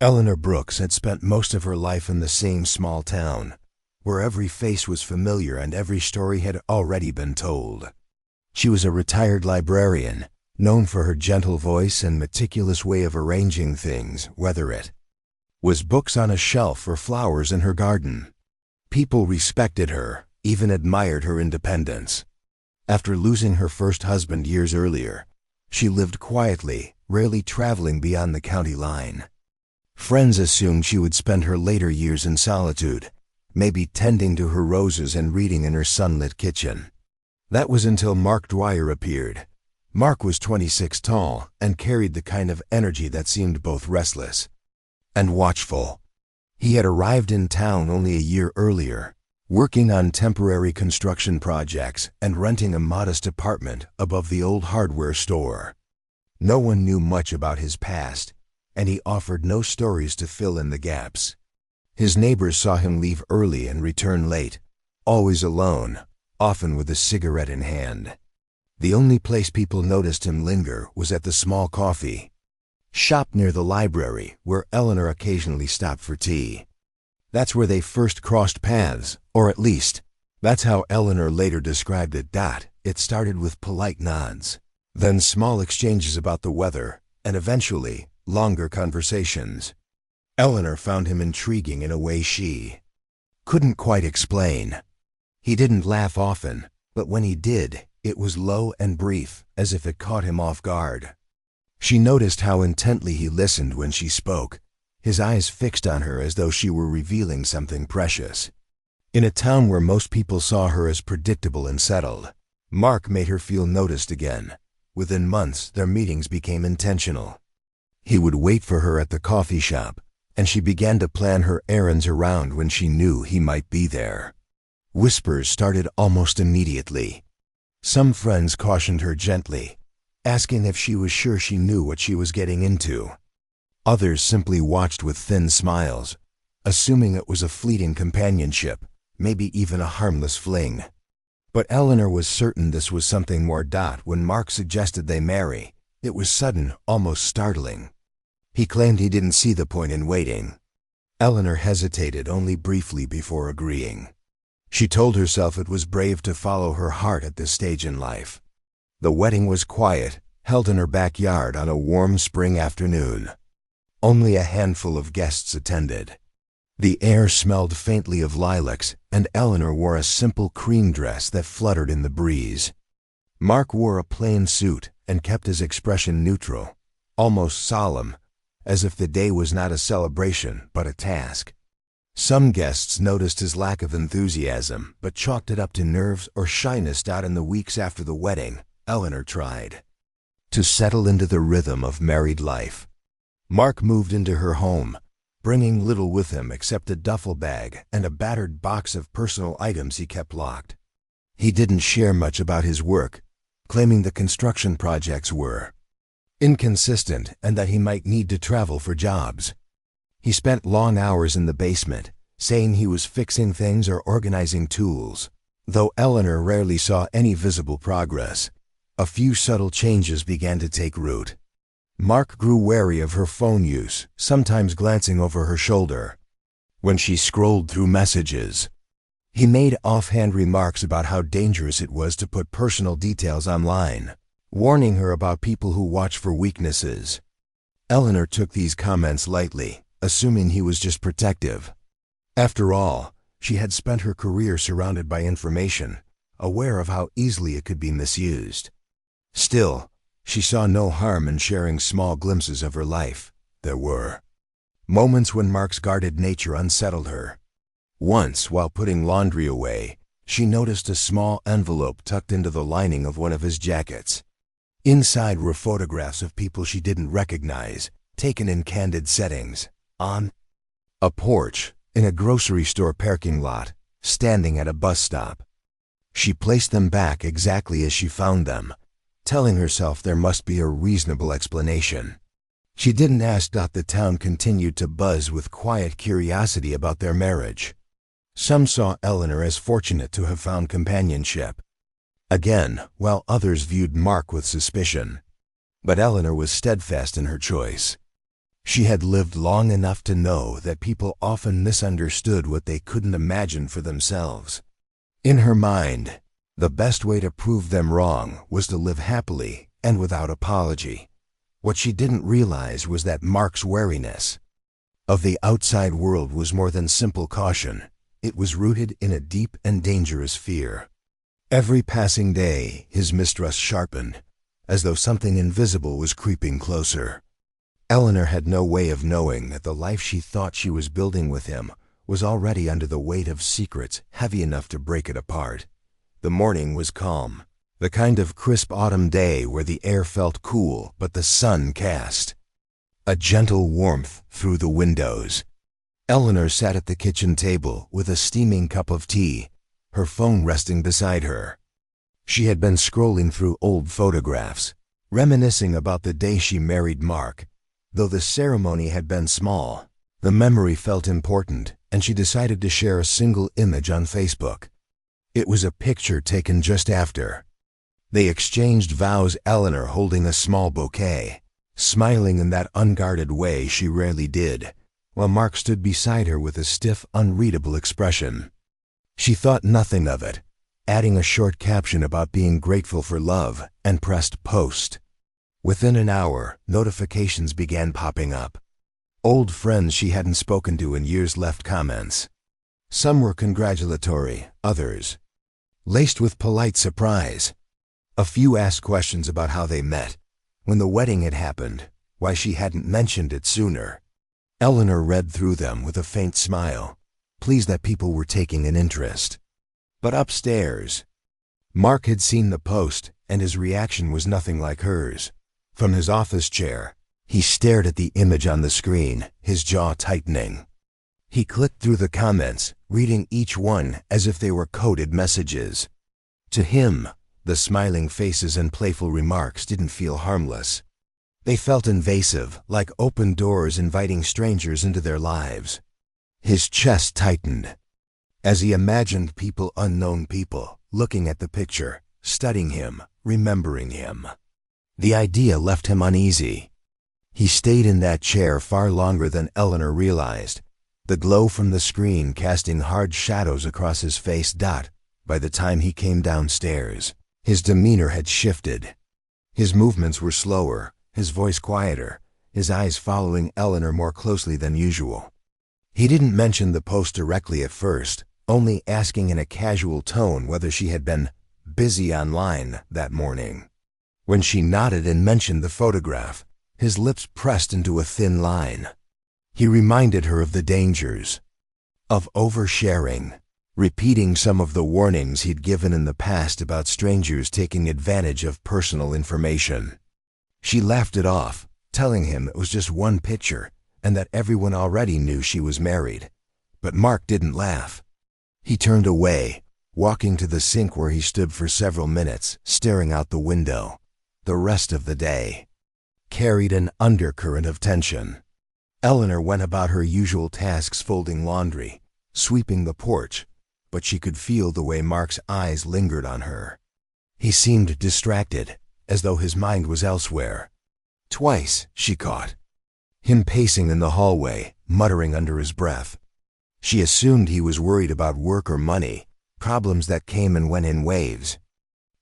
Eleanor Brooks had spent most of her life in the same small town, where every face was familiar and every story had already been told. She was a retired librarian, known for her gentle voice and meticulous way of arranging things, whether it was books on a shelf or flowers in her garden. People respected her, even admired her independence. After losing her first husband years earlier, she lived quietly, rarely traveling beyond the county line. Friends assumed she would spend her later years in solitude, maybe tending to her roses and reading in her sunlit kitchen. That was until Mark Dwyer appeared. Mark was 26 tall and carried the kind of energy that seemed both restless and watchful. He had arrived in town only a year earlier, working on temporary construction projects and renting a modest apartment above the old hardware store. No one knew much about his past, and he offered no stories to fill in the gaps. His neighbors saw him leave early and return late, always alone, often with a cigarette in hand. The only place people noticed him linger was at the small coffee shop near the library, where Eleanor occasionally stopped for tea. That's where they first crossed paths, or at least, that's how Eleanor later described it. It started with polite nods, then small exchanges about the weather, and eventually, longer conversations. Eleanor found him intriguing in a way she couldn't quite explain. He didn't laugh often, but when he did, it was low and brief, as if it caught him off guard. She noticed how intently he listened when she spoke, his eyes fixed on her as though she were revealing something precious. In a town where most people saw her as predictable and settled, Mark made her feel noticed again. Within months, their meetings became intentional. He would wait for her at the coffee shop, and she began to plan her errands around when she knew he might be there. Whispers started almost immediately. Some friends cautioned her gently, asking if she was sure she knew what she was getting into. Others simply watched with thin smiles, assuming it was a fleeting companionship, maybe even a harmless fling. But Eleanor was certain this was something more. When Mark suggested they marry, it was sudden, almost startling. He claimed he didn't see the point in waiting. Eleanor hesitated only briefly before agreeing. She told herself it was brave to follow her heart at this stage in life. The wedding was quiet, held in her backyard on a warm spring afternoon. Only a handful of guests attended. The air smelled faintly of lilacs, and Eleanor wore a simple cream dress that fluttered in the breeze. Mark wore a plain suit and kept his expression neutral, almost solemn, as if the day was not a celebration but a task. Some guests noticed his lack of enthusiasm, but chalked it up to nerves or shyness. In the weeks after the wedding, Eleanor tried to settle into the rhythm of married life. Mark moved into her home, bringing little with him except a duffel bag and a battered box of personal items he kept locked. He didn't share much about his work, claiming the construction projects were inconsistent and that he might need to travel for jobs. He spent long hours in the basement, saying he was fixing things or organizing tools. Though Eleanor rarely saw any visible progress, a few subtle changes began to take root. Mark grew wary of her phone use, sometimes glancing over her shoulder when she scrolled through messages. He made offhand remarks about how dangerous it was to put personal details online, warning her about people who watch for weaknesses. Eleanor took these comments lightly, assuming he was just protective. After all, she had spent her career surrounded by information, aware of how easily it could be misused. Still, she saw no harm in sharing small glimpses of her life. There were moments when Mark's guarded nature unsettled her. Once, while putting laundry away, she noticed a small envelope tucked into the lining of one of his jackets. Inside were photographs of people she didn't recognize, taken in candid settings, on a porch, in a grocery store parking lot, standing at a bus stop. She placed them back exactly as she found them, telling herself there must be a reasonable explanation. She didn't ask. The town continued to buzz with quiet curiosity about their marriage. Some saw Eleanor as fortunate to have found companionship. Again, while others viewed Mark with suspicion. But Eleanor was steadfast in her choice. She had lived long enough to know that people often misunderstood what they couldn't imagine for themselves. In her mind, the best way to prove them wrong was to live happily and without apology. What she didn't realize was that Mark's wariness of the outside world was more than simple caution. It was rooted in a deep and dangerous fear. Every passing day, his mistrust sharpened, as though something invisible was creeping closer. Eleanor had no way of knowing that the life she thought she was building with him was already under the weight of secrets heavy enough to break it apart. The morning was calm, the kind of crisp autumn day where the air felt cool but the sun cast a gentle warmth through the windows. Eleanor sat at the kitchen table with a steaming cup of tea, her phone resting beside her. She had been scrolling through old photographs, reminiscing about the day she married Mark. Though the ceremony had been small, the memory felt important, and she decided to share a single image on Facebook. It was a picture taken just after they exchanged vows, Eleanor holding a small bouquet, smiling in that unguarded way she rarely did, while Mark stood beside her with a stiff, unreadable expression. She thought nothing of it, adding a short caption about being grateful for love, and pressed post. Within an hour, notifications began popping up. Old friends she hadn't spoken to in years left comments. Some were congratulatory, others laced with polite surprise. A few asked questions about how they met, when the wedding had happened, why she hadn't mentioned it sooner. Eleanor read through them with a faint smile, pleased that people were taking an interest. But upstairs, Mark had seen the post, and his reaction was nothing like hers. From his office chair, he stared at the image on the screen, his jaw tightening. He clicked through the comments, reading each one as if they were coded messages. To him, the smiling faces and playful remarks didn't feel harmless. They felt invasive, like open doors inviting strangers into their lives. His chest tightened as he imagined unknown people, looking at the picture, studying him, remembering him. The idea left him uneasy. He stayed in that chair far longer than Eleanor realized, the glow from the screen casting hard shadows across his face. By the time he came downstairs, his demeanor had shifted. His movements were slower, his voice quieter, his eyes following Eleanor more closely than usual. He didn't mention the post directly at first, only asking in a casual tone whether she had been busy online that morning. When she nodded and mentioned the photograph, his lips pressed into a thin line. He reminded her of the dangers of oversharing, repeating some of the warnings he'd given in the past about strangers taking advantage of personal information. She laughed it off, telling him it was just one picture and that everyone already knew she was married. But Mark didn't laugh. He turned away, walking to the sink where he stood for several minutes, staring out the window. The rest of the day carried an undercurrent of tension. Eleanor went about her usual tasks, folding laundry, sweeping the porch, but she could feel the way Mark's eyes lingered on her. He seemed distracted, as though his mind was elsewhere. Twice she caught him pacing in the hallway, muttering under his breath. She assumed he was worried about work or money, problems that came and went in waves.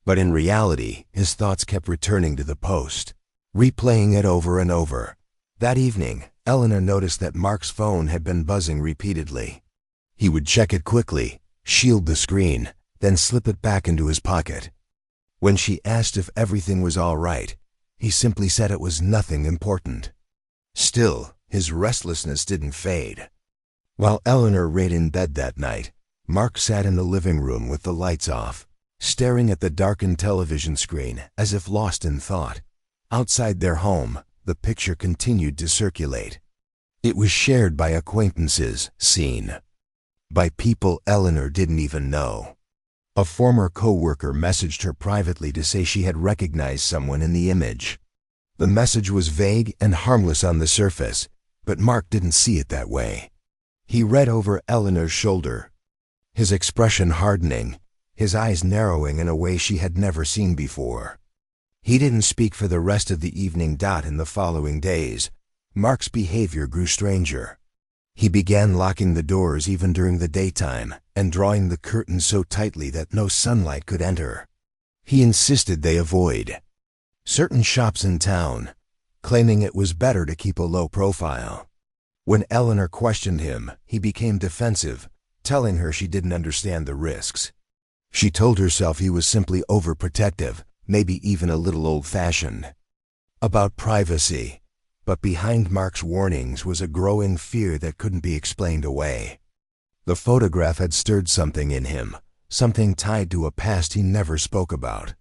But in reality, his thoughts kept returning to the post, replaying it over and over. That evening, Eleanor noticed that Mark's phone had been buzzing repeatedly. He would check it quickly, shield the screen, then slip it back into his pocket. When she asked if everything was all right, he simply said it was nothing important. Still, his restlessness didn't fade. While Eleanor laid in bed that night, Mark sat in the living room with the lights off, staring at the darkened television screen as if lost in thought. Outside their home, the picture continued to circulate. It was shared by acquaintances, seen by people Eleanor didn't even know. A former co-worker messaged her privately to say she had recognized someone in the image. The message was vague and harmless on the surface, but Mark didn't see it that way. He read over Eleanor's shoulder, his expression hardening, his eyes narrowing in a way she had never seen before. He didn't speak for the rest of the evening. In the following days, Mark's behavior grew stranger. He began locking the doors even during the daytime and drawing the curtains so tightly that no sunlight could enter. He insisted they avoid certain shops in town, claiming it was better to keep a low profile. When Eleanor questioned him, he became defensive, telling her she didn't understand the risks. She told herself he was simply overprotective, maybe even a little old-fashioned about privacy. But behind Mark's warnings was a growing fear that couldn't be explained away. The photograph had stirred something in him, something tied to a past he never spoke about.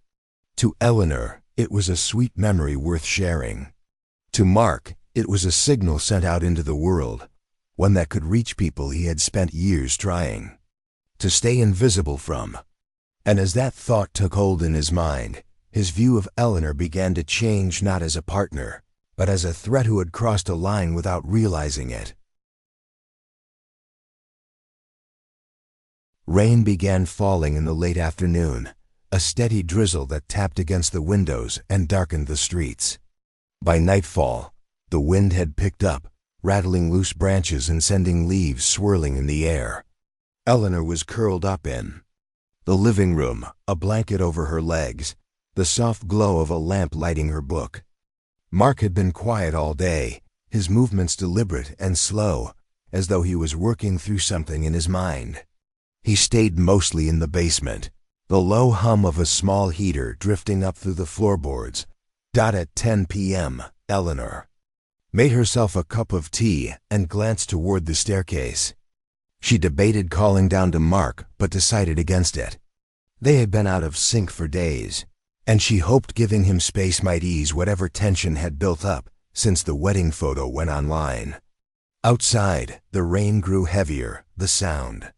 To Eleanor, it was a sweet memory worth sharing. To Mark, it was a signal sent out into the world, one that could reach people he had spent years trying to stay invisible from. And as that thought took hold in his mind, his view of Eleanor began to change, not as a partner, but as a threat who had crossed a line without realizing it. Rain began falling in the late afternoon, a steady drizzle that tapped against the windows and darkened the streets. By nightfall, the wind had picked up, rattling loose branches and sending leaves swirling in the air. Eleanor was curled up in the living room, a blanket over her legs, the soft glow of a lamp lighting her book. Mark had been quiet all day, his movements deliberate and slow, as though he was working through something in his mind. He stayed mostly in the basement, the low hum of a small heater drifting up through the floorboards. At 10 p.m., Eleanor made herself a cup of tea and glanced toward the staircase. She debated calling down to Mark, but decided against it. They had been out of sync for days, and she hoped giving him space might ease whatever tension had built up since the wedding photo went online. Outside, the rain grew heavier, the sound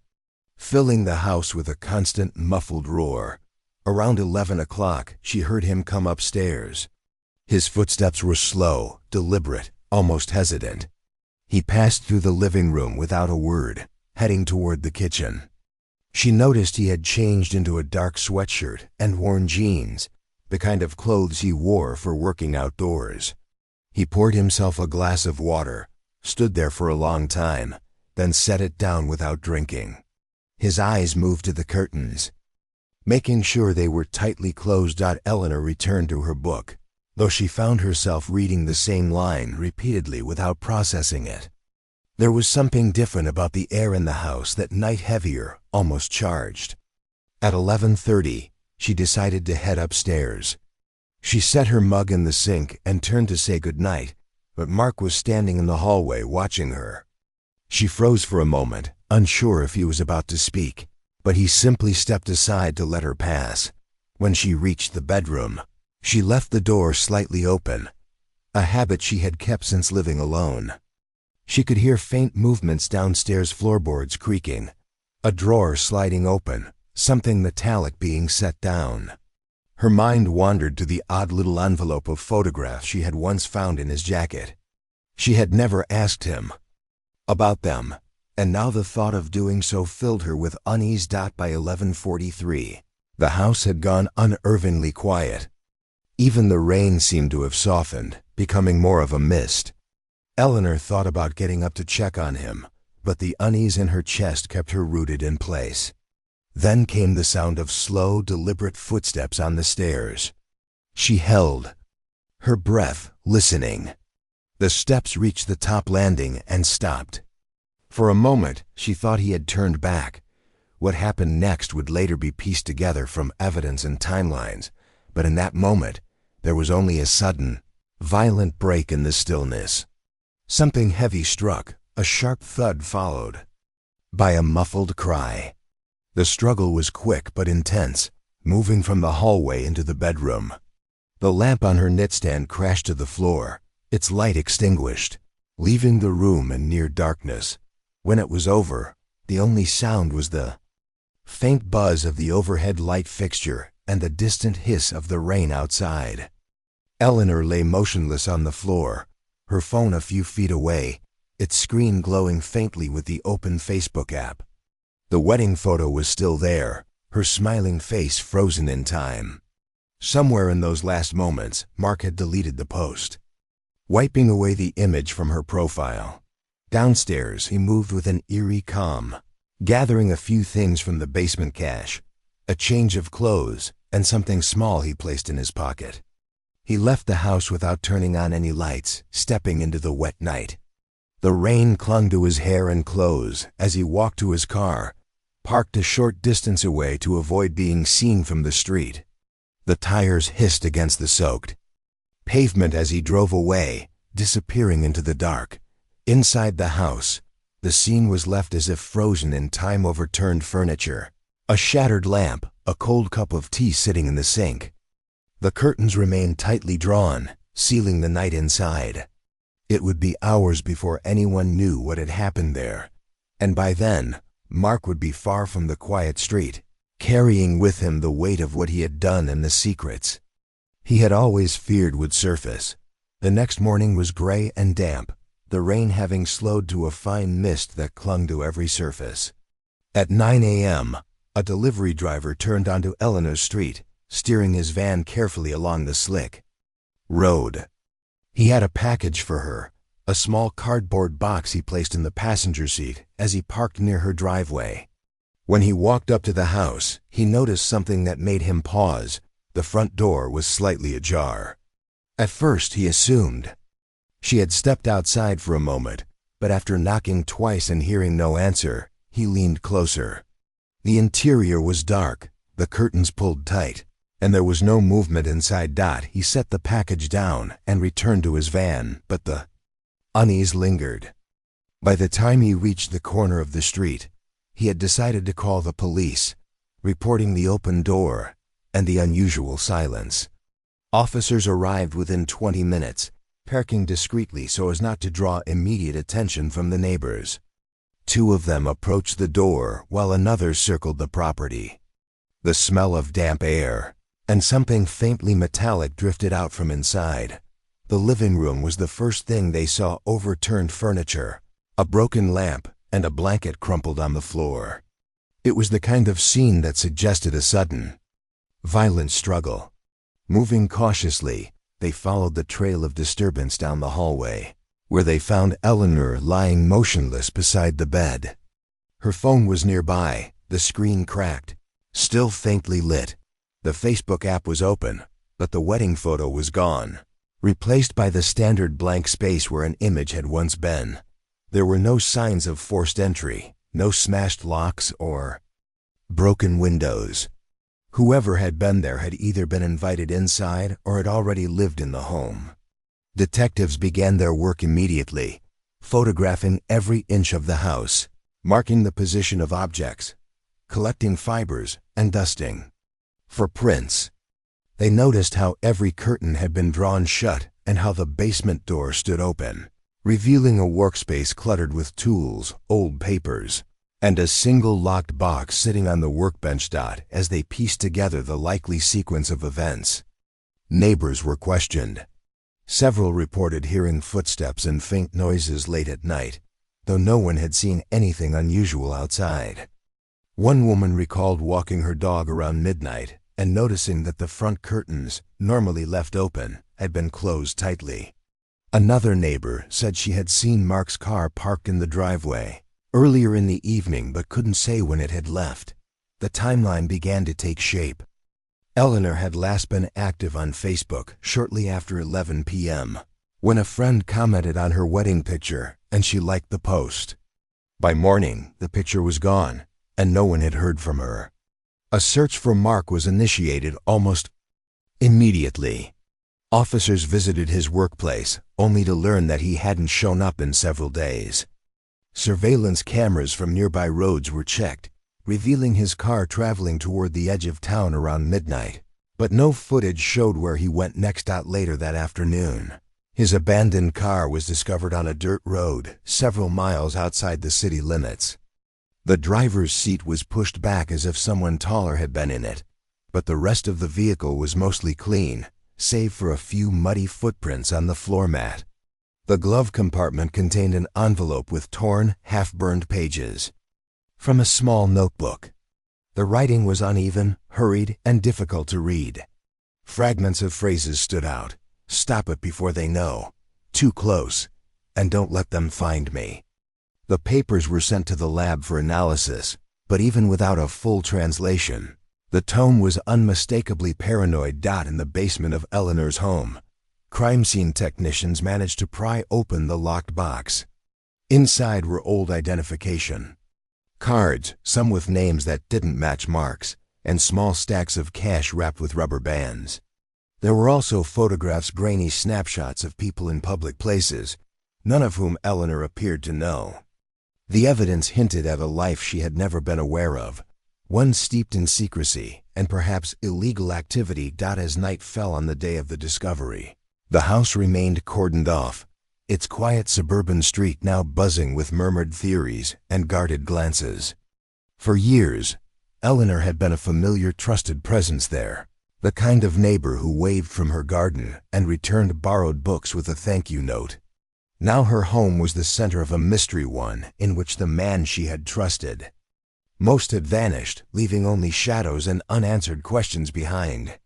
filling the house with a constant muffled roar. Around 11 o'clock, she heard him come upstairs. His footsteps were slow, deliberate, almost hesitant. He passed through the living room without a word, heading toward the kitchen. She noticed he had changed into a dark sweatshirt and worn jeans, the kind of clothes he wore for working outdoors. He poured himself a glass of water, stood there for a long time, then set it down without drinking. His eyes moved to the curtains. Making sure they were tightly closed, Eleanor returned to her book, though she found herself reading the same line repeatedly without processing it. There was something different about the air in the house that night, heavier, almost charged. At 11:30, she decided to head upstairs. She set her mug in the sink and turned to say goodnight, but Mark was standing in the hallway watching her. She froze for a moment, unsure if he was about to speak, but he simply stepped aside to let her pass. When she reached the bedroom, she left the door slightly open, a habit she had kept since living alone. She could hear faint movements downstairs, floorboards creaking, a drawer sliding open, something metallic being set down. Her mind wandered to the odd little envelope of photographs she had once found in his jacket. She had never asked him about them, and now the thought of doing so filled her with unease. By 11:43, the house had gone unnervingly quiet. Even the rain seemed to have softened, becoming more of a mist. Eleanor thought about getting up to check on him, but the unease in her chest kept her rooted in place. Then came the sound of slow, deliberate footsteps on the stairs. She held her breath, listening. The steps reached the top landing and stopped. For a moment, she thought he had turned back. What happened next would later be pieced together from evidence and timelines, but in that moment, there was only a sudden, violent break in the stillness. Something heavy struck, a sharp thud followed by a muffled cry. The struggle was quick but intense, moving from the hallway into the bedroom. The lamp on her nightstand crashed to the floor, its light extinguished, leaving the room in near darkness. When it was over, the only sound was the faint buzz of the overhead light fixture and the distant hiss of the rain outside. Eleanor lay motionless on the floor, her phone a few feet away, its screen glowing faintly with the open Facebook app. The wedding photo was still there, her smiling face frozen in time. Somewhere in those last moments, Mark had deleted the post. wiping away the image from her profile. Downstairs, he moved with an eerie calm, gathering a few things from the basement cache, a change of clothes, and something small he placed in his pocket. He left the house without turning on any lights, stepping into the wet night. The rain clung to his hair and clothes as he walked to his car, parked a short distance away to avoid being seen from the street. The tires hissed against the soaked pavement as he drove away, disappearing into the dark. Inside the house, the scene was left as if frozen in time. Overturned furniture, a shattered lamp, a cold cup of tea sitting in the sink. The curtains remained tightly drawn, sealing the night inside. It would be hours before anyone knew what had happened there, and by then, Mark would be far from the quiet street, carrying with him the weight of what he had done and the secrets he had always feared would surface. The next morning was gray and damp, the rain having slowed to a fine mist that clung to every surface. At 9 a.m., a delivery driver turned onto Eleanor Street, steering his van carefully along the slick road. He had a package for her, a small cardboard box he placed in the passenger seat as he parked near her driveway. When he walked up to the house, he noticed something that made him pause. The front door was slightly ajar. At first, he assumed she had stepped outside for a moment, but after knocking twice and hearing no answer, he leaned closer. The interior was dark, the curtains pulled tight, and there was no movement inside. He set the package down and returned to his van, but the unease lingered. By the time he reached the corner of the street, he had decided to call the police, reporting the open door and the unusual silence. Officers arrived within 20 minutes, parking discreetly so as not to draw immediate attention from the neighbors. Two of them approached the door while another circled the property. The smell of damp air and something faintly metallic drifted out from inside. The living room was the first thing they saw: overturned furniture, a broken lamp, and a blanket crumpled on the floor. It was the kind of scene that suggested a sudden, violent struggle. Moving cautiously, they followed the trail of disturbance down the hallway, where they found Eleanor lying motionless beside the bed. Her phone was nearby, the screen cracked, still faintly lit. The Facebook app was open, but the wedding photo was gone, replaced by the standard blank space where an image had once been. There were no signs of forced entry, no smashed locks or broken windows. Whoever had been there had either been invited inside or had already lived in the home. Detectives began their work immediately, photographing every inch of the house, marking the position of objects, collecting fibers, and dusting for prints. They noticed how every curtain had been drawn shut and how the basement door stood open, revealing a workspace cluttered with tools, old papers, and a single locked box sitting on the workbench. As they pieced together the likely sequence of events, neighbors were questioned. Several reported hearing footsteps and faint noises late at night, though no one had seen anything unusual outside. One woman recalled walking her dog around midnight and noticing that the front curtains, normally left open, had been closed tightly. Another neighbor said she had seen Mark's car parked in the driveway earlier in the evening but couldn't say when it had left. The timeline began to take shape. Eleanor had last been active on Facebook shortly after 11 p.m., when a friend commented on her wedding picture and she liked the post. By morning, the picture was gone, and no one had heard from her. A search for Mark was initiated almost immediately. Officers visited his workplace, only to learn that he hadn't shown up in several days. Surveillance cameras from nearby roads were checked, revealing his car traveling toward the edge of town around midnight, but no footage showed where he went next. Later that afternoon, his abandoned car was discovered on a dirt road several miles outside the city limits. The driver's seat was pushed back as if someone taller had been in it, but the rest of the vehicle was mostly clean, save for a few muddy footprints on the floor mat. The glove compartment contained an envelope with torn, half-burned pages from a small notebook. The writing was uneven, hurried, and difficult to read. Fragments of phrases stood out. "Stop it before they know," Too close. And don't let them find me. The papers were sent to the lab for analysis, but even without a full translation, the tone was unmistakably paranoid. In the basement of Eleanor's home, crime scene technicians managed to pry open the locked box. Inside were old identification cards, some with names that didn't match Mark's, and small stacks of cash wrapped with rubber bands. There were also photographs, grainy snapshots of people in public places, none of whom Eleanor appeared to know. The evidence hinted at a life she had never been aware of, one steeped in secrecy and perhaps illegal activity. As night fell on the day of the discovery, the house remained cordoned off, its quiet suburban street now buzzing with murmured theories and guarded glances. For years, Eleanor had been a familiar, trusted presence there, the kind of neighbor who waved from her garden and returned borrowed books with a thank you note. Now her home was the center of a mystery, one in which the man she had trusted. Most had vanished, leaving only shadows and unanswered questions behind.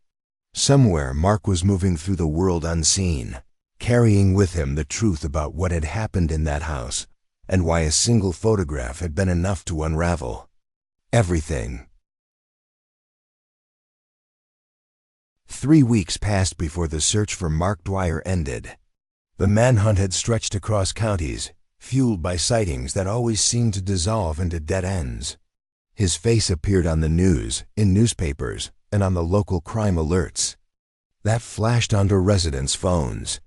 Somewhere Mark was moving through the world unseen, carrying with him the truth about what had happened in that house and why a single photograph had been enough to unravel everything. 3 weeks passed before the search for Mark Dwyer ended. The manhunt had stretched across counties, fueled by sightings that always seemed to dissolve into dead ends. His face appeared on the news, in newspapers, and on the local crime alerts that flashed onto residents' phones.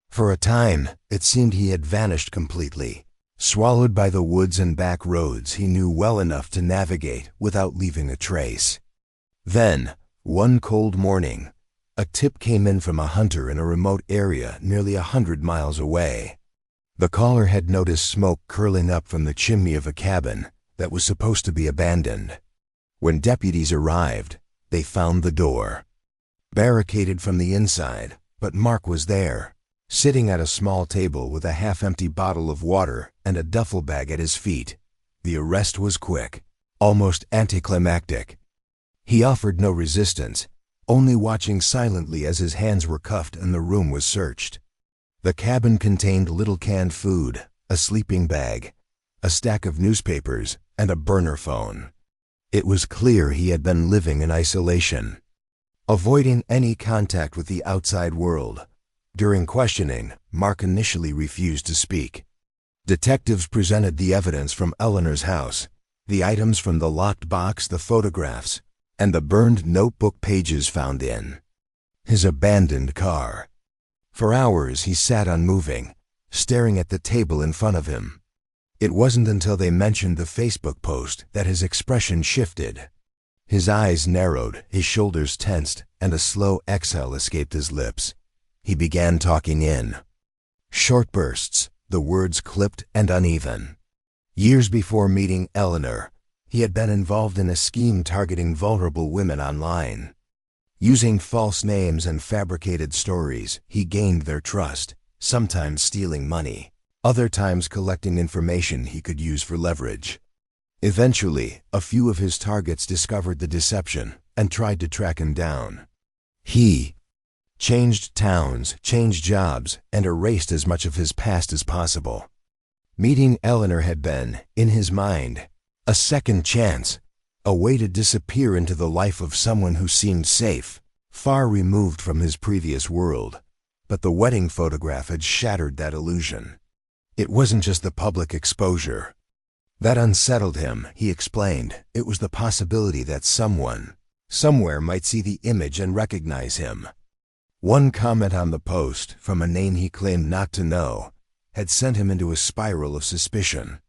For a time, it seemed he had vanished completely, swallowed by the woods and back roads he knew well enough to navigate without leaving a trace. Then, one cold morning, a tip came in from a hunter in a remote area nearly 100 miles away. The caller had noticed smoke curling up from the chimney of a cabin that was supposed to be abandoned. When deputies arrived, they found the door barricaded from the inside, but Mark was there, sitting at a small table with a half-empty bottle of water and a duffel bag at his feet. The arrest was quick, almost anticlimactic. He offered no resistance, only watching silently as his hands were cuffed and the room was searched. The cabin contained little canned food, a sleeping bag, a stack of newspapers, and a burner phone. It was clear he had been living in isolation, avoiding any contact with the outside world. During questioning, Mark initially refused to speak. Detectives presented the evidence from Eleanor's house, the items from the locked box, the photographs, and the burned notebook pages found in his abandoned car. For hours he sat unmoving, staring at the table in front of him. It wasn't until they mentioned the Facebook post that his expression shifted. His eyes narrowed, his shoulders tensed, and a slow exhale escaped his lips. He began talking in short bursts, the words clipped and uneven. Years before meeting Eleanor, he had been involved in a scheme targeting vulnerable women online. Using false names and fabricated stories, he gained their trust, sometimes stealing money, other times collecting information he could use for leverage. Eventually, a few of his targets discovered the deception and tried to track him down. He changed towns, changed jobs, and erased as much of his past as possible. Meeting Eleanor had been, in his mind, a second chance, a way to disappear into the life of someone who seemed safe, far removed from his previous world. But the wedding photograph had shattered that illusion. It wasn't just the public exposure that unsettled him, he explained. It was the possibility that someone, somewhere might see the image and recognize him. One comment on the post, from a name he claimed not to know, had sent him into a spiral of suspicion.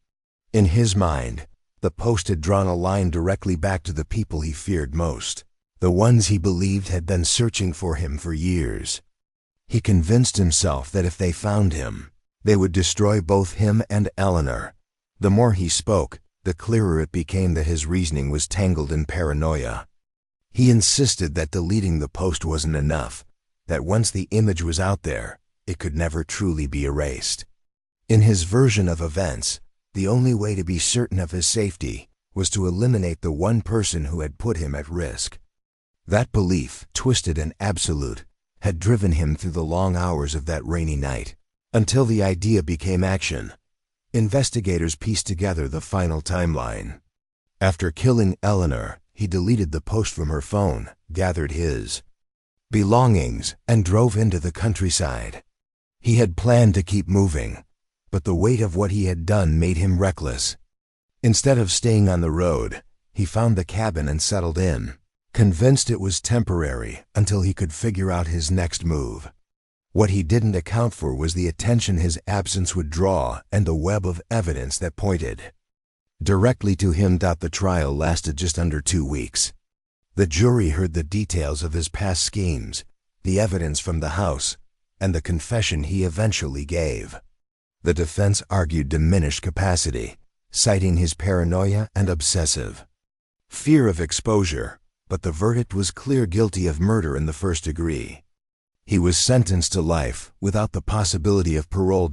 In his mind, the post had drawn a line directly back to the people he feared most, the ones he believed had been searching for him for years. He convinced himself that if they found him, they would destroy both him and Eleanor. The more he spoke, the clearer it became that his reasoning was tangled in paranoia. He insisted that deleting the post wasn't enough, that once the image was out there, it could never truly be erased. In his version of events, the only way to be certain of his safety was to eliminate the one person who had put him at risk. That belief, twisted and absolute, had driven him through the long hours of that rainy night, Until the idea became action, investigators pieced together the final timeline. After killing Eleanor, he deleted the post from her phone, gathered his belongings, and drove into the countryside. He had planned to keep moving, but the weight of what he had done made him reckless. Instead of staying on the road, he found the cabin and settled in, convinced it was temporary until he could figure out his next move. What he didn't account for was the attention his absence would draw and the web of evidence that pointed directly to him. The trial lasted just under 2 weeks. The jury heard the details of his past schemes, the evidence from the house, and the confession he eventually gave. The defense argued diminished capacity, citing his paranoia and obsessive fear of exposure, but the verdict was clear: guilty of murder in the first degree. He was sentenced to life without the possibility of parole.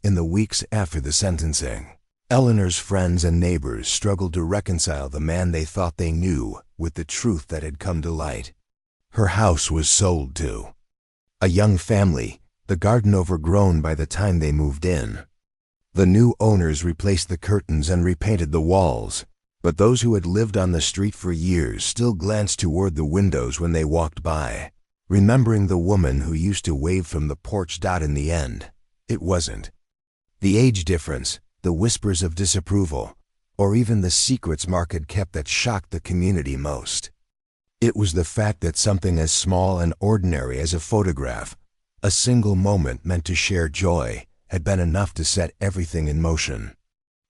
In the weeks after the sentencing, Eleanor's friends and neighbors struggled to reconcile the man they thought they knew with the truth that had come to light. Her house was sold to a young family, the garden overgrown by the time they moved in. The new owners replaced the curtains and repainted the walls, but those who had lived on the street for years still glanced toward the windows when they walked by, remembering the woman who used to wave from the porch. In the end, it wasn't the age difference, the whispers of disapproval, or even the secrets Mark had kept that shocked the community most. It was the fact that something as small and ordinary as a photograph, a single moment meant to share joy, had been enough to set everything in motion.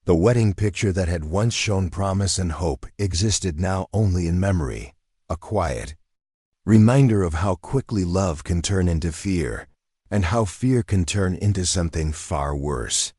The wedding picture that had once shown promise and hope existed now only in memory, a quiet reminder of how quickly love can turn into fear, and how fear can turn into something far worse.